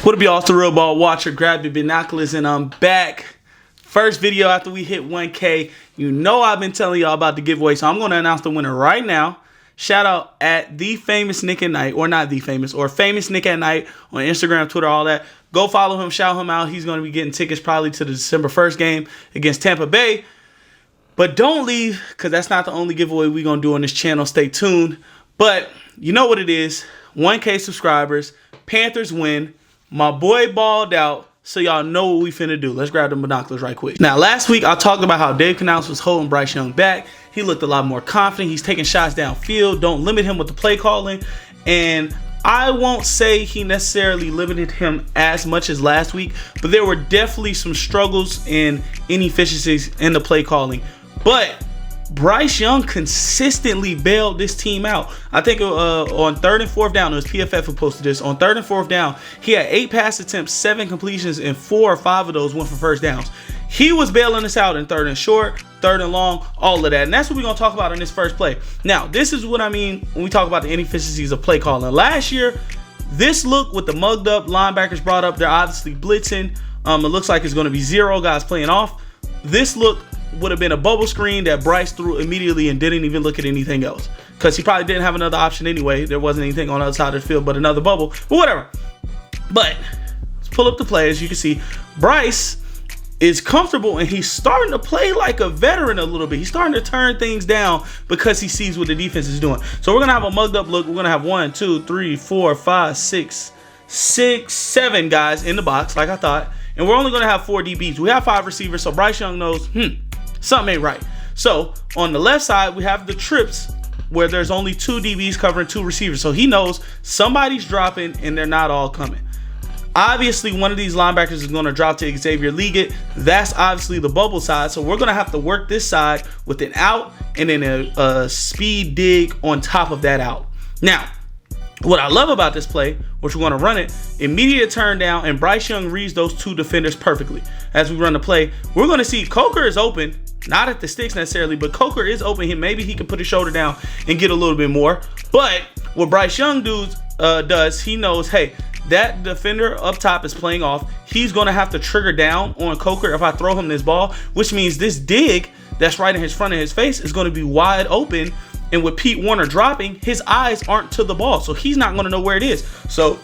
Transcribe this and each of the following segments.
What up, y'all? It's the Real Ball Watcher. Grab your binoculars and I'm back. First video after we hit 1K. You know I've been telling y'all about the giveaway, so I'm going to announce the winner right now. Shout out at The Famous Nick at Night, or not The Famous, or Famous Nick at Night on Instagram, Twitter, all that. Go follow him, shout him out. He's going to be getting tickets probably to the December 1st game against Tampa Bay. But don't leave, because that's not the only giveaway we're going to do on this channel. Stay tuned. But you know what it is. 1K subscribers. Panthers win. My boy balled out, so y'all know what we finna do. Let's grab the binoculars right quick. Now, last week I talked about how Dave Canales was holding Bryce Young back. He looked a lot more confident. He's taking shots downfield. Don't limit him with the play calling. And I won't say he necessarily limited him as much as last week, but there were definitely some struggles and inefficiencies in the play calling. But Bryce Young consistently bailed this team out. I think on 3rd and 4th down, it was PFF who posted this. On 3rd and 4th down, he had 8 pass attempts, 7 completions, and 4 or 5 of those went for first downs. He was bailing us out in 3rd and short, 3rd and long, all of that. And that's what we're going to talk about in this first play. Now, this is what I mean when we talk about the inefficiencies of play calling. Last year, this look with the mugged up linebackers brought up, they're obviously blitzing. It looks like it's going to be 0 guys playing off. This look would have been a bubble screen that Bryce threw immediately and didn't even look at anything else, because he probably didn't have another option anyway. There wasn't anything on the other side of the field but another bubble, but whatever. But let's pull up the play. As you can see, Bryce is comfortable and he's starting to play like a veteran a little bit. He's starting to turn things down because he sees what the defense is doing. So we're gonna have a mugged up look. We're gonna have 1, 2, 3, 4, 5, 6, 7 guys in the box like I thought, and we're only gonna have 4 DBs. We have 5 receivers, so Bryce Young knows something ain't right. So on the left side, we have the trips where there's only 2 DBs covering 2 receivers. So he knows somebody's dropping and they're not all coming. Obviously, one of these linebackers is going to drop to Xavier Leggett. That's obviously the bubble side. So we're going to have to work this side with an out and then a speed dig on top of that out. Now, what I love about this play, which we're going to run it, immediate turn down, and Bryce Young reads those 2 defenders perfectly. As we run the play, we're going to see Coker is open, not at the sticks necessarily, but Coker is open. Maybe he can put his shoulder down and get a little bit more. But what Bryce Young does, he knows, hey, that defender up top is playing off. He's going to have to trigger down on Coker if I throw him this ball, which means this dig that's right in his front of his face is going to be wide open. And with Pete Warner dropping, his eyes aren't to the ball, so he's not going to know where it is. So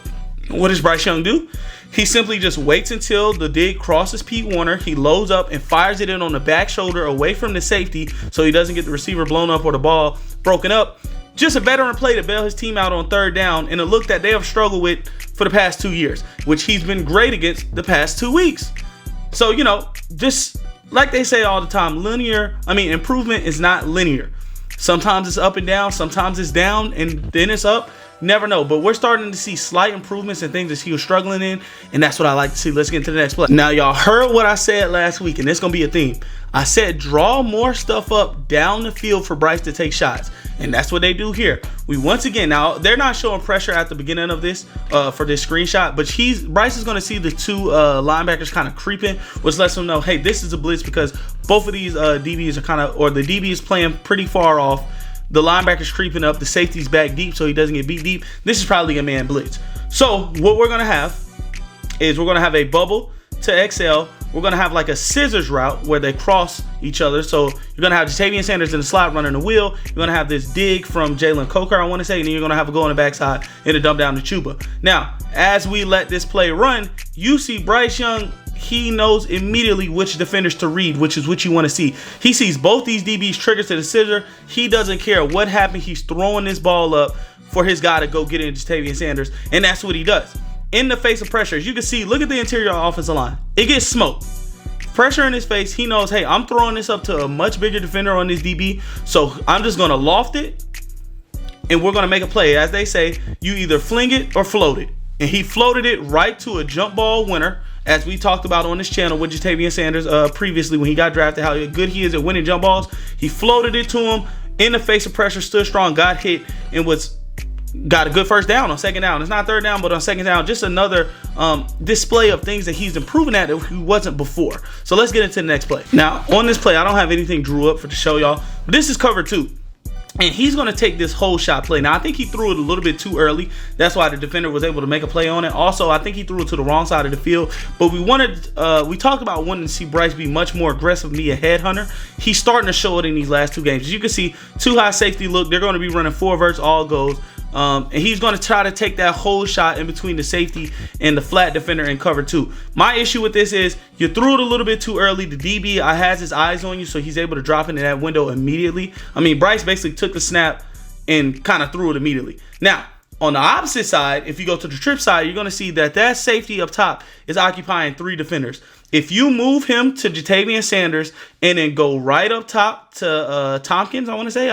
what does Bryce Young do? He simply just waits until the dig crosses Pete Warner. He loads up and fires it in on the back shoulder away from the safety so he doesn't get the receiver blown up or the ball broken up. Just a veteran play to bail his team out on 3rd down in a look that they have struggled with for the past 2 years, which he's been great against the past 2 weeks. So, you know, just like they say all the time, improvement is not linear. Sometimes it's up and down, sometimes it's down and then it's up. Never know, but we're starting to see slight improvements and things that he was struggling in, and that's what I like to see. Let's get into the next play. Now, y'all heard what I said last week, and it's going to be a theme. I said draw more stuff up down the field for Bryce to take shots, and that's what they do here. We once again, now they're not showing pressure at the beginning of this for this screenshot, but Bryce is going to see the 2 linebackers kind of creeping, which lets them know, hey, this is a blitz, because both of these DBs are the DB is playing pretty far off. The linebacker's creeping up, the safety's back deep so he doesn't get beat deep. This is probably a man blitz. So what we're going to have is we're going to have a bubble to XL. We're going to have like a scissors route where they cross each other. So you're going to have Ja'Tavion Sanders in the slot running the wheel. You're going to have this dig from Jalen Coker, I want to say, and then you're going to have a go on the backside and a dump down to Chuba. Now, as we let this play run, you see Bryce Young, he knows immediately which defenders to read, which is what you want to see. He sees both these DBs trigger to the scissor. He doesn't care what happened. He's throwing this ball up for his guy to go get into Ja'Tavion Sanders, and that's what he does. In the face of pressure, as you can see, look at the interior offensive line. It gets smoked. Pressure in his face. He knows, hey, I'm throwing this up to a much bigger defender on this DB, so I'm just going to loft it, and we're going to make a play. As they say, you either fling it or float it. And he floated it right to a jump ball winner, as we talked about on this channel with Ja'Tavion Sanders previously when he got drafted, how good he is at winning jump balls. He floated it to him in the face of pressure, stood strong, got hit, and got a good first down on 2nd down. It's not 3rd down, but on 2nd down, just another display of things that he's improving at that he wasn't before. So let's get into the next play. Now, on this play, I don't have anything drew up to show y'all, but this is cover 2. And he's going to take this whole shot play. Now, I think he threw it a little bit too early. That's why the defender was able to make a play on it. Also, I think he threw it to the wrong side of the field. But we talked about wanting to see Bryce be much more aggressive, be a headhunter. He's starting to show it in these last two games. As you can see, too high safety look. They're going to be running 4 verts, all goes. And he's going to try to take that whole shot in between the safety and the flat defender in cover 2. My issue with this is you threw it a little bit too early. The DB has his eyes on you, so he's able to drop into that window immediately. I mean, Bryce basically took the snap and kind of threw it immediately. Now, on the opposite side, if you go to the trip side, you're going to see that safety up top is occupying 3 defenders. If you move him to Ja'Tavion Sanders and then go right up top to Tompkins, I want to say,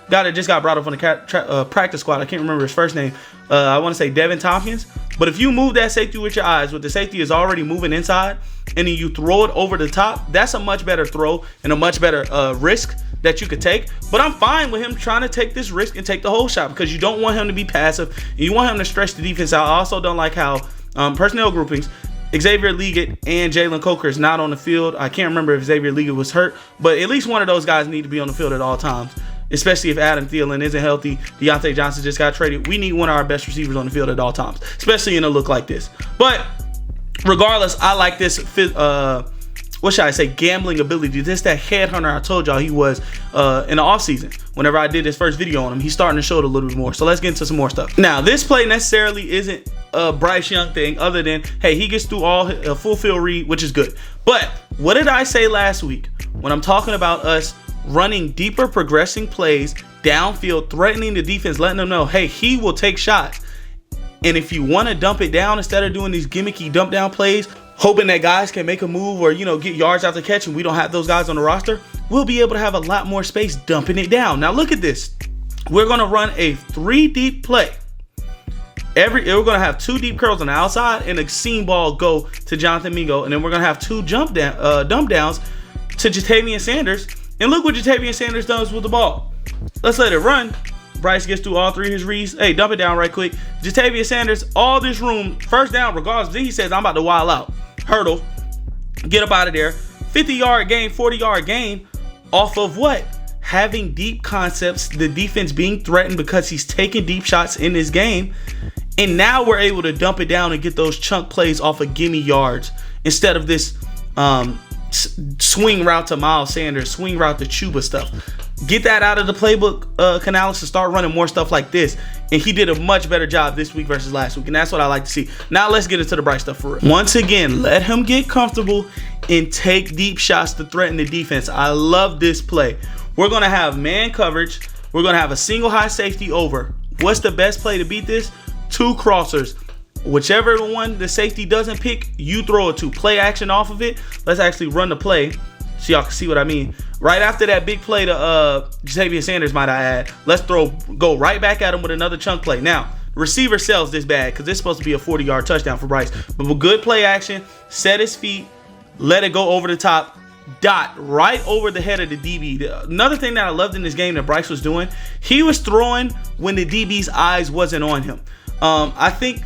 guy that just got brought up on the practice squad. I can't remember his first name. I want to say Devin Tompkins. But if you move that safety with your eyes, with the safety is already moving inside, and then you throw it over the top, that's a much better throw and a much better risk that you could take. But I'm fine with him trying to take this risk and take the whole shot because you don't want him to be passive and you want him to stretch the defense out. I also don't like how personnel groupings, Xavier Legette and Jalen Coker is not on the field. I can't remember if Xavier Legette was hurt, but at least one of those guys need to be on the field at all times, especially if Adam Thielen isn't healthy. Deontay Johnson just got traded. We need one of our best receivers on the field at all times, especially in a look like this. But regardless, I like this, what should I say, gambling ability. This that headhunter I told y'all he was in the offseason. Whenever I did this first video on him, he's starting to show it a little bit more. So let's get into some more stuff. Now, this play necessarily isn't a Bryce Young thing other than, hey, he gets through all a full field read, which is good. But what did I say last week when I'm talking about us running deeper progressing plays downfield, threatening the defense, letting them know, hey, he will take shots. And if you want to dump it down instead of doing these gimmicky dump down plays, hoping that guys can make a move or, get yards after catch, and we don't have those guys on the roster, we'll be able to have a lot more space dumping it down. Now look at this. We're going to run a 3 deep play. We're going to have 2 deep curls on the outside and a seam ball go to Jonathan Mingo. And then we're going to have 2 dump downs to Ja'Tavion Sanders. And look what Ja'Tavion Sanders does with the ball. Let's let it run. Bryce gets through all 3 of his reads. Hey, dump it down right quick. Ja'Tavion Sanders, all this room, first down regardless. Then he says, I'm about to wild out. Hurdle. Get up out of there. 50-yard gain, 40-yard gain off of what? Having deep concepts, the defense being threatened because he's taking deep shots in this game. And now we're able to dump it down and get those chunk plays off of gimme yards instead of this swing route to Miles Sanders, swing route to Chuba stuff. Get that out of the playbook, Canales, and start running more stuff like this. And he did a much better job this week versus last week. And that's what I like to see. Now let's get into the Bryce stuff for real. Once again, let him get comfortable and take deep shots to threaten the defense. I love this play. We're going to have man coverage. We're going to have a single high safety over. What's the best play to beat this? 2 crossers. Whichever one the safety doesn't pick, you throw it to. Play action off of it. Let's actually run the play so y'all can see what I mean. Right after that big play to Ja'Tavion Sanders, might I add, let's go right back at him with another chunk play. Now, receiver sells this bad because this is supposed to be a 40-yard touchdown for Bryce. But with good play action, set his feet, let it go over the top, dot right over the head of the DB. Another thing that I loved in this game that Bryce was doing, he was throwing when the DB's eyes wasn't on him. I think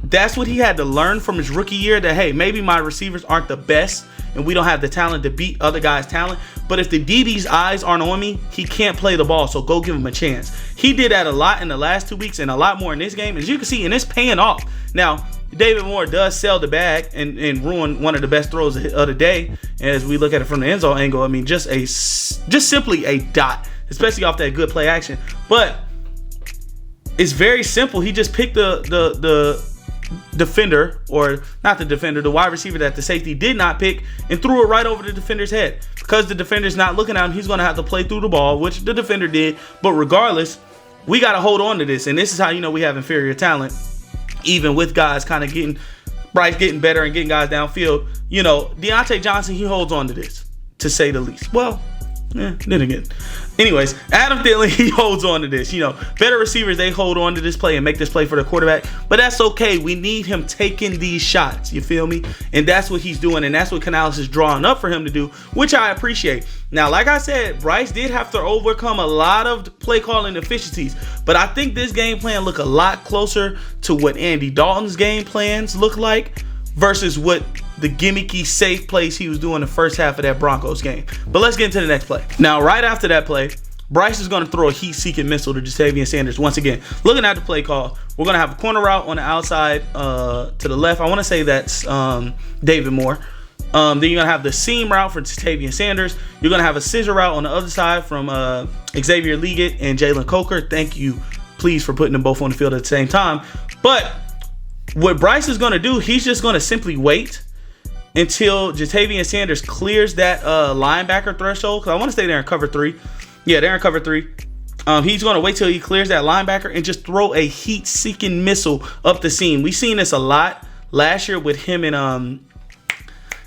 that's what he had to learn from his rookie year, that, hey, maybe my receivers aren't the best and we don't have the talent to beat other guys' talent, but if the DB's eyes aren't on me, he can't play the ball, so go give him a chance. He did that a lot in the last 2 weeks and a lot more in this game, as you can see, and it's paying off. Now, David Moore does sell the bag and ruin one of the best throws of the day as we look at it from the end zone angle. I mean, just simply a dot, especially off that good play action. But it's very simple. He just picked the defender, or not the defender, the wide receiver that the safety did not pick, and threw it right over the defender's head. Because the defender's not looking at him, he's going to have to play through the ball, which the defender did. But regardless, we got to hold on to this. And this is how you know we have inferior talent, even with guys kind of Bryce getting better and getting guys downfield. Deontay Johnson, he holds on to this, to say the least. Well, then again. Anyways, Adam Thielen, he holds on to this. Better receivers, they hold on to this play and make this play for the quarterback. But that's okay. We need him taking these shots. You feel me? And that's what he's doing. And that's what Canales is drawing up for him to do, which I appreciate. Now, like I said, Bryce did have to overcome a lot of play calling efficiencies. But I think this game plan look a lot closer to what Andy Dalton's game plans look like versus what the gimmicky safe plays he was doing the first half of that Broncos game. But let's get into the next play. Now, right after that play, Bryce is going to throw a heat-seeking missile to Ja'Tavion Sanders once again. Looking at the play call, we're going to have a corner route on the outside to the left. I want to say that's David Moore. Then you're going to have the seam route for Ja'Tavion Sanders. You're going to have a scissor route on the other side from Xavier Legette and Jalen Coker. Thank you, please, for putting them both on the field at the same time. But what Bryce is going to do, he's just going to simply wait until Ja'Tavion Sanders clears that linebacker threshold. Because I want to stay there in cover 3. Yeah, they're in cover 3. He's going to wait till he clears that linebacker and just throw a heat-seeking missile up the seam. We've seen this a lot last year with him and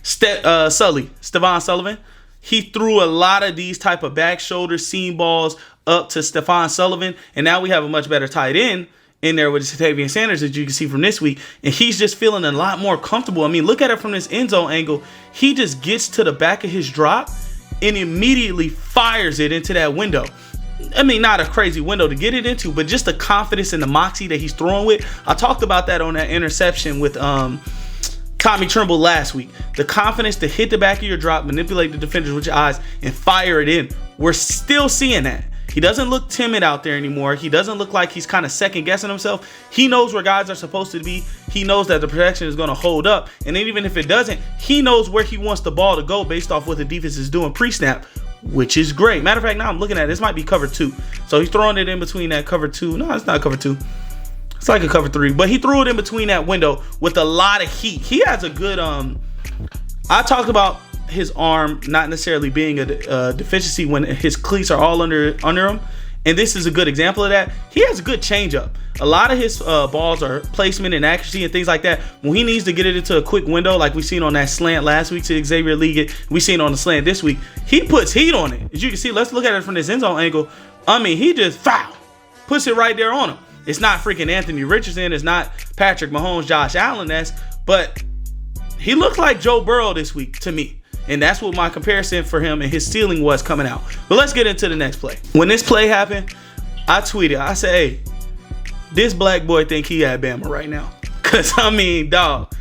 Stephon Sullivan. He threw a lot of these type of back shoulder seam balls up to Stephon Sullivan. And now we have a much better tight end in there with Ja'Tavion Sanders, as you can see from this week. And he's just feeling a lot more comfortable. I mean, look at it from this end zone angle. He just gets to the back of his drop and immediately fires it into that window. I mean, not a crazy window to get it into, but just the confidence and the moxie that he's throwing with. I talked about that on that interception with Tommy Tremble last week. The confidence to hit the back of your drop, manipulate the defenders with your eyes, and fire it in. We're still seeing that. He doesn't look timid out there anymore. He doesn't look like he's kind of second guessing himself. He knows where guys are supposed to be. He knows that the protection is going to hold up. And then even if it doesn't, he knows where he wants the ball to go based off what the defense is doing pre-snap, which is great. Matter of fact, now I'm looking at it, this might be cover 2. So he's throwing it in between that cover 2. No, it's not cover 2. It's like a cover 3. But he threw it in between that window with a lot of heat. He has a good, I talked about his arm not necessarily being a deficiency when his cleats are all under him, and this is a good example of that. He has a good changeup. A lot of his balls are placement and accuracy and things like that. When he needs to get it into a quick window, like we seen on that slant last week to Xavier Legette, we seen on the slant this week, he puts heat on it. As you can see, let's look at it from this end zone angle. I mean, he just puts it right there on him. It's not freaking Anthony Richardson. It's not Patrick Mahomes, Josh Allen-esque, but he looks like Joe Burrow this week to me. And that's what my comparison for him and his ceiling was coming out. But let's get into the next play. When this play happened, I tweeted, I said, hey, this black boy think he at Bama right now. Because, I mean, dog,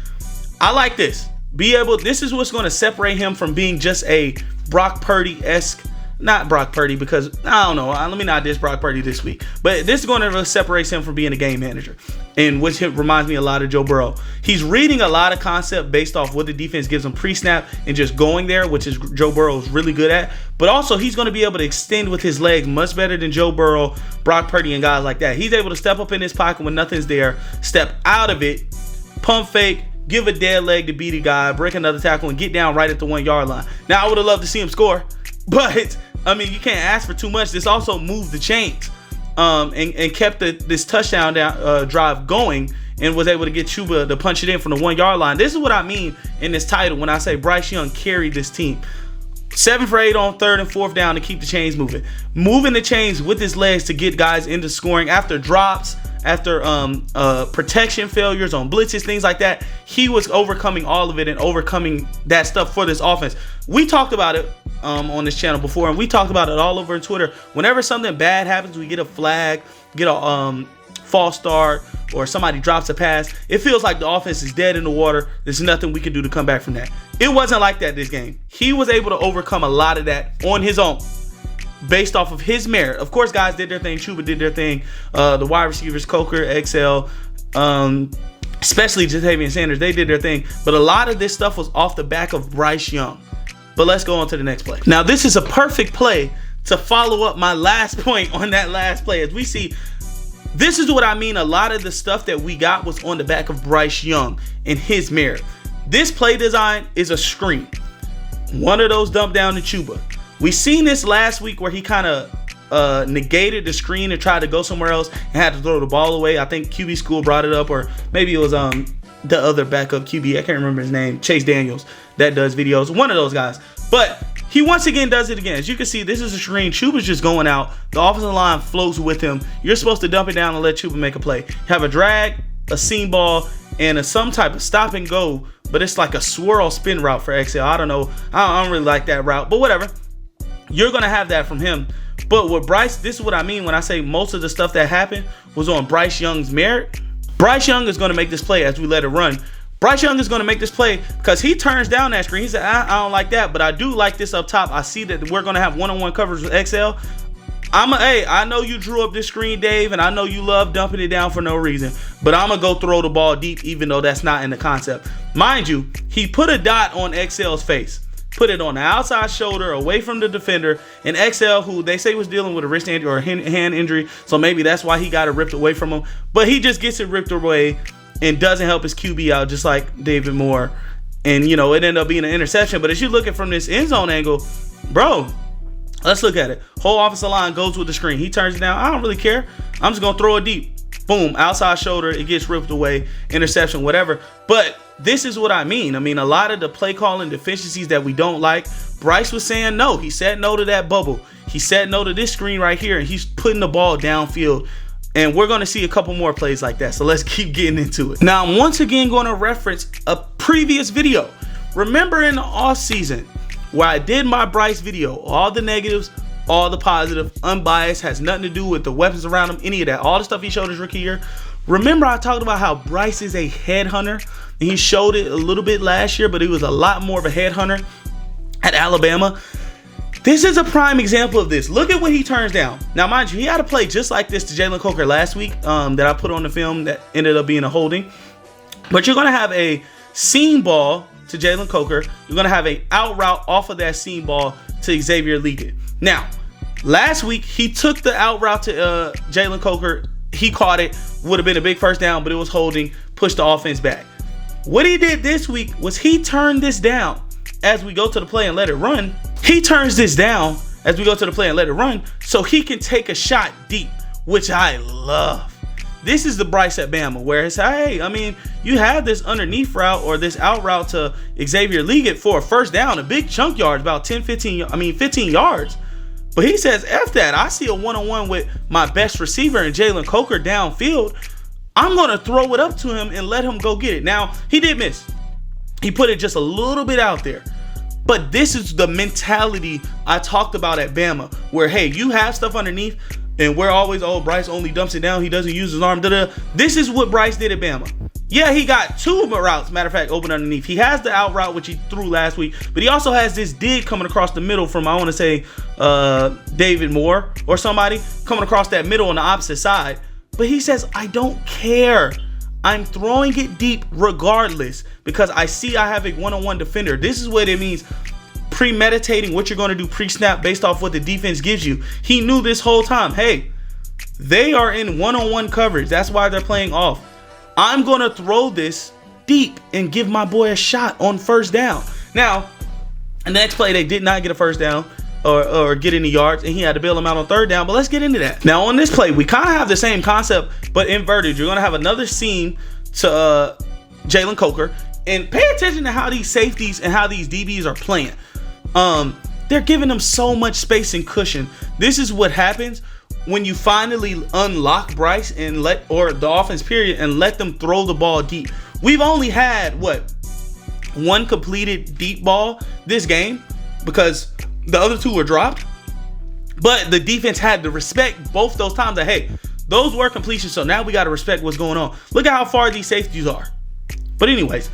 I like this. This is what's going to separate him from being just a Brock Purdy-esque, not Brock Purdy, because, I don't know, let me not diss Brock Purdy this week. But this is going to separate him from being a game manager. And which reminds me a lot of Joe Burrow. He's reading a lot of concept based off what the defense gives him pre-snap and just going there, which is Joe Burrow is really good at. But also, he's going to be able to extend with his legs much better than Joe Burrow, Brock Purdy, and guys like that. He's able to step up in his pocket when nothing's there, step out of it, pump fake, give a dead leg to beat a guy, break another tackle, and get down right at the 1-yard line. Now, I would have loved to see him score, but I mean, you can't ask for too much. This also moved the chains and kept this touchdown drive going and was able to get Chuba to punch it in from the 1-yard line. This is what I mean in this title when I say Bryce Young carried this team. 7 for 8 on 3rd and 4th down to keep the chains moving. Moving the chains with his legs to get guys into scoring after drops, after protection failures on blitzes, things like that. He was overcoming all of it and overcoming that stuff for this offense. We talked about it on this channel before, and we talked about it all over on Twitter. Whenever something bad happens, we get a flag, get a false start, or somebody drops a pass, it feels like the offense is dead in the water. There's nothing we can do to come back from that. It wasn't like that this game. He was able to overcome a lot of that on his own based off of his merit. Of course, guys did their thing. Chuba did their thing. The wide receivers, Coker, XL, especially Ja'Tavion Sanders, they did their thing. But a lot of this stuff was off the back of Bryce Young. But let's go on to the next play. Now, this is a perfect play to follow up my last point on that last play. As we see, this is what I mean. A lot of the stuff that we got was on the back of Bryce Young and his merit. This play design is a screen. One of those dumped down to Chuba. We seen this last week where he kind of negated the screen and tried to go somewhere else and had to throw the ball away. I think QB School brought it up, or maybe it was the other backup QB. I can't remember his name. Chase Daniels that does videos. One of those guys. But he once again does it again. As you can see, this is a screen. Chuba's just going out. The offensive line floats with him. You're supposed to dump it down and let Chuba make a play. Have a drag, a seam ball, and some type of stop and go. But it's like a swirl spin route for XL. I don't know. I don't really like that route. But whatever. You're going to have that from him. But with Bryce, this is what I mean when I say most of the stuff that happened was on Bryce Young's merit. Bryce Young is going to make this play as we let it run. Bryce Young is going to make this play because he turns down that screen. He said, I don't like that, but I do like this up top. I see that we're going to have one-on-one coverage with XL. Hey, I know you drew up this screen, Dave, and I know you love dumping it down for no reason, but I'm going to go throw the ball deep, even though that's not in the concept. Mind you, he put a dot on XL's face, put it on the outside shoulder away from the defender, and XL, who they say was dealing with a wrist injury or a hand injury, so maybe that's why he got it ripped away from him, but he just gets it ripped away and doesn't help his QB out, just like David Moore. And, it ended up being an interception. But as you look at from this end zone angle, bro, let's look at it. Whole offensive line goes with the screen. He turns it down. I don't really care. I'm just going to throw it deep. Boom, outside shoulder. It gets ripped away. Interception, whatever. But this is what I mean. I mean, a lot of the play calling deficiencies that we don't like, Bryce was saying no. He said no to that bubble. He said no to this screen right here. And he's putting the ball downfield. And we're going to see a couple more plays like that. So let's keep getting into it. Now, I'm once again going to reference a previous video. Remember in the off season where I did my Bryce video, all the negatives, all the positive, unbiased, has nothing to do with the weapons around him, any of that, all the stuff he showed his rookie year. Remember I talked about how Bryce is a headhunter, and he showed it a little bit last year, but he was a lot more of a headhunter at Alabama. This is a prime example of this. Look at what he turns down. Now, mind you, he had to play just like this to Jalen Coker last week that I put on the film that ended up being a holding. But you're going to have a seam ball to Jalen Coker. You're going to have an out route off of that seam ball to Xavier Liggett. Now, last week, he took the out route to Jalen Coker. He caught it. Would have been a big first down, but it was holding. Pushed the offense back. What he did this week was he turned this down as we go to the play and let it run. He turns this down as we go to the play and let it run so he can take a shot deep, which I love. This is the Bryce at Bama where it's, hey, I mean, you have this underneath route or this out route to Xavier Liggett for a first down, a big chunk yards, about 15 yards. But he says, F that. I see a one-on-one with my best receiver and Jalen Coker downfield. I'm going to throw it up to him and let him go get it. Now, he did miss. He put it just a little bit out there. But this is the mentality I talked about at Bama, where, hey, you have stuff underneath, and we're always, oh, Bryce only dumps it down. He doesn't use his arm. This is what Bryce did at Bama. Yeah, he got two routes, matter of fact, open underneath. He has the out route, which he threw last week, but he also has this dig coming across the middle from, I want to say, David Moore or somebody coming across that middle on the opposite side. But he says, I don't care. I'm throwing it deep regardless because I see I have a one-on-one defender. This is what it means, premeditating what you're going to do pre-snap based off what the defense gives you. He knew this whole time, hey, they are in one-on-one coverage. That's why they're playing off. I'm going to throw this deep and give my boy a shot on first down. Now, the next play, they did not get a first down or get any yards, and he had to bail him out on third down, but let's get into that. Now, on this play, we kind of have the same concept, but inverted. You're going to have another seam to Jalen Coker, and pay attention to how these safeties and how these DBs are playing. They're giving them so much space and cushion. This is what happens when you finally unlock Bryce and or the offense period and let them throw the ball deep. We've only had one completed deep ball this game because the other two were dropped, but the defense had to respect both those times that, hey, those were completions, so now we got to respect what's going on. Look at how far these safeties are. But anyways,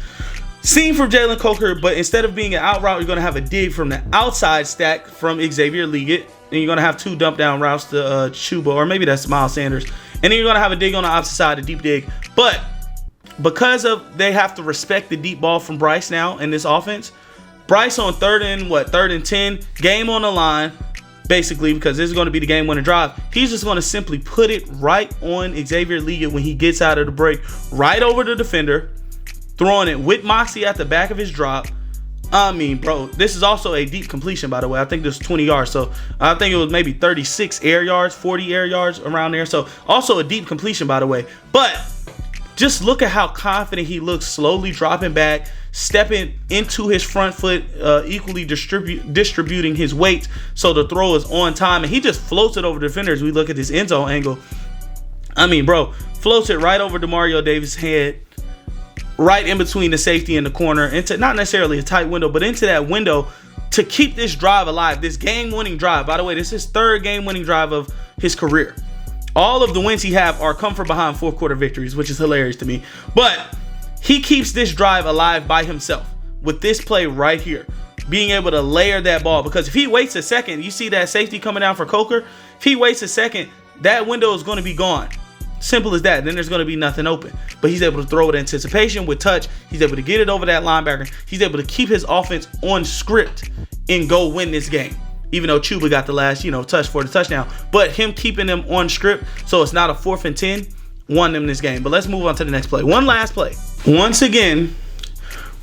seam from Jalen Coker, but instead of being an out route, you're going to have a dig from the outside stack from Xavier Liggett, and you're going to have two dump down routes to Chuba, or maybe that's Miles Sanders, and then you're going to have a dig on the opposite side, a deep dig. But because they have to respect the deep ball from Bryce now in this offense, Bryce on third and 10, game on the line, basically, because this is going to be the game-winning drive. He's just going to simply put it right on Xavier Liggett when he gets out of the break, right over the defender, throwing it with moxie at the back of his drop. I mean, bro, this is also a deep completion, by the way. I think this was 20 yards, so I think it was maybe 36 air yards, 40 air yards around there. So also a deep completion, by the way. But just look at how confident he looks, slowly dropping back, stepping into his front foot, equally distributing his weight so the throw is on time, and he just floats it over the defender as we look at this end zone angle. I mean, bro, floats it right over Demario Davis' head, right in between the safety and the corner, into not necessarily a tight window, but into that window to keep this drive alive, this game-winning drive. By the way, this is his third game-winning drive of his career. All of the wins he have are come from behind fourth quarter victories, which is hilarious to me. But he keeps this drive alive by himself with this play right here. being able to layer that ball. Because if he waits a second, you see that safety coming down for Coker. If he waits a second, that window is going to be gone. Simple as that. Then there's going to be nothing open. But he's able to throw with anticipation, with touch. He's able to get it over that linebacker. He's able to keep his offense on script and go win this game. Even though Chuba got the last, touch for the touchdown. But him keeping them on script, so it's not a 4th and 10, won them this game. But let's move on to the next play. One last play. Once again,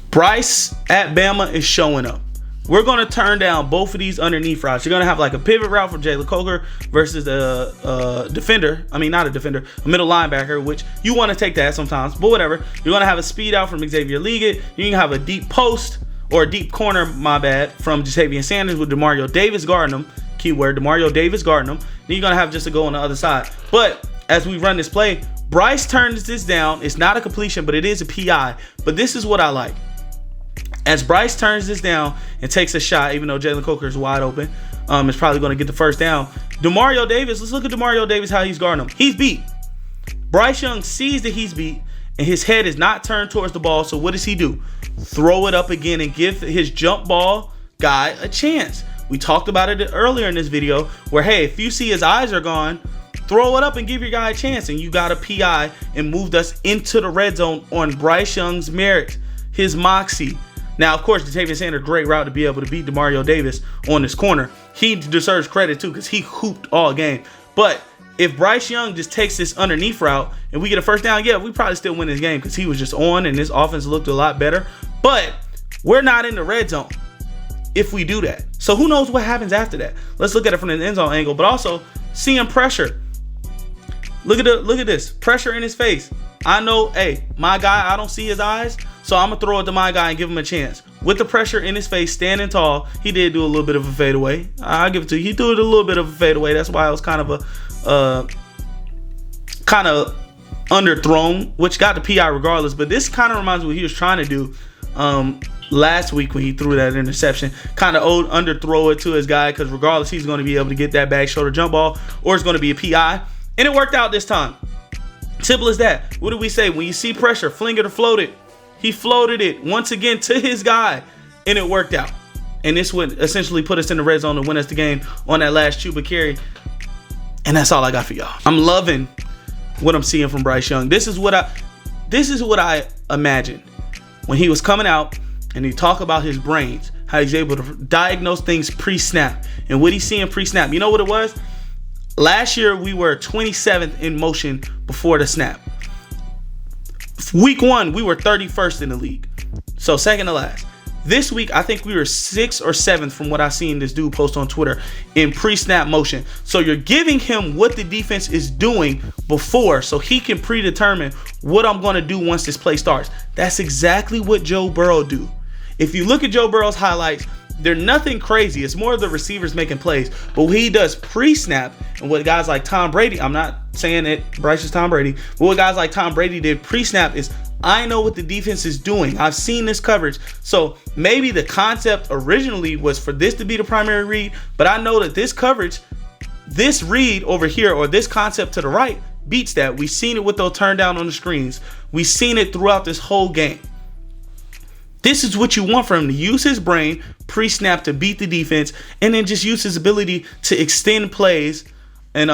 Bryce at Bama is showing up. We're going to turn down both of these underneath routes. You're going to have like a pivot route from Jalen Coker versus a defender. I mean, not a defender, a middle linebacker, which you want to take that sometimes, but whatever. You're going to have a speed out from Xavier Leggett. You can have a deep post or a deep corner, my bad, from Jatavian Sanders with Demario Davis guarding him. Keyword, Demario Davis guarding him. Then you're going to have just a go on the other side. But as we run this play, Bryce turns this down. It's not a completion, but it is a PI. But this is what I like. As Bryce turns this down and takes a shot, even though Jalen Coker is wide open, is probably going to get the first down. Demario Davis, let's look at Demario Davis, how he's guarding him. He's beat. Bryce Young sees that he's beat, and his head is not turned towards the ball. So what does he do? Throw it up again and give his jump ball guy a chance. We talked about it earlier in this video where, hey, if you see his eyes are gone, throw it up and give your guy a chance. And you got a PI and moved us into the red zone on Bryce Young's merit, his moxie. Now, of course, Jatavian Sanders, great route to be able to beat Demario Davis on this corner. He deserves credit, too, because he hooped all game. But if Bryce Young just takes this underneath route and we get a first down, yeah, we probably still win this game because he was just on and this offense looked a lot better. But we're not in the red zone if we do that. So who knows what happens after that? Let's look at it from the end zone angle, but also seeing pressure. Look at this. Pressure in his face. I know, hey, my guy, I don't see his eyes, so I'm going to throw it to my guy and give him a chance. With the pressure in his face, standing tall, he did do a little bit of a fadeaway. I'll give it to you. He threw it a little bit of a fadeaway. That's why it was kind of underthrown, which got the PI regardless. But this kind of reminds me what he was trying to do last week when he threw that interception. Kind of underthrow it to his guy because regardless, he's going to be able to get that back shoulder jump ball or it's going to be a PI. And it worked out this time. Simple as that. What do we say? When you see pressure, fling it or float it. He floated it once again to his guy, and it worked out. And this would essentially put us in the red zone to win us the game on that last Chuba carry. And that's all I got for y'all. I'm loving what I'm seeing from Bryce Young. This is what I imagined when he was coming out and he talked about his brains, how he's able to diagnose things pre-snap. And what he's seeing pre-snap, you know what it was? Last year, we were 27th in motion before the snap. Week 1, we were 31st in the league. So second to last. This week, I think we were 6th or 7th from what I seen this dude post on Twitter in pre-snap motion. So you're giving him what the defense is doing before so he can predetermine what I'm going to do once this play starts. That's exactly what Joe Burrow do. If you look at Joe Burrow's highlights, they're nothing crazy. It's more of the receivers making plays. But what he does pre-snap and what guys like Tom Brady, I'm not saying that Bryce is Tom Brady, but what guys like Tom Brady did pre-snap is, I know what the defense is doing. I've seen this coverage. So maybe the concept originally was for this to be the primary read, but I know that this coverage, this read over here, or this concept to the right beats that. We've seen it with those turn down on the screens. We've seen it throughout this whole game. This is what you want from him, to use his brain pre-snap to beat the defense, and then just use his ability to extend plays and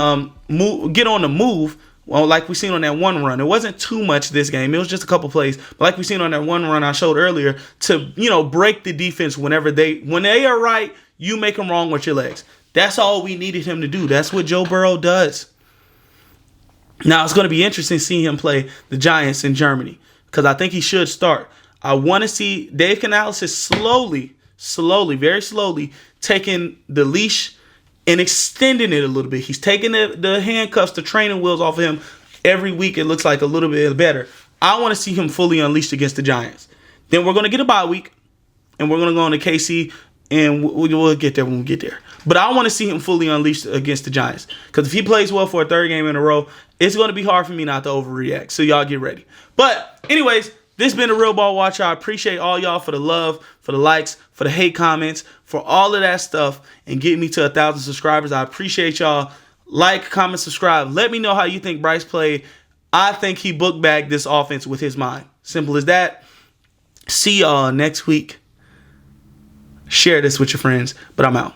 get on the move. Well, like we seen on that one run, it wasn't too much this game. It was just a couple plays, but like we seen on that one run I showed earlier, to break the defense when they are right, you make them wrong with your legs. That's all we needed him to do. That's what Joe Burrow does. Now it's going to be interesting seeing him play the Giants in Germany because I think he should start. I want to see Dave Canales is slowly, very slowly taking the leash and extending it a little bit. He's taking the handcuffs, the training wheels off of him. Every week it looks like a little bit better. I want to see him fully unleashed against the Giants. Then we're going to get a bye week, and we're going to go into KC, and we'll get there when we get there. But I want to see him fully unleashed against the Giants. Because if he plays well for a third game in a row, it's going to be hard for me not to overreact. So y'all get ready. But anyways, this has been a Real Ball Watcher. I appreciate all y'all for the love, for the likes, for the hate comments, for all of that stuff, and getting me to 1,000 subscribers. I appreciate y'all. Like, comment, subscribe. Let me know how you think Bryce played. I think he book bagged this offense with his mind. Simple as that. See y'all next week. Share this with your friends. But I'm out.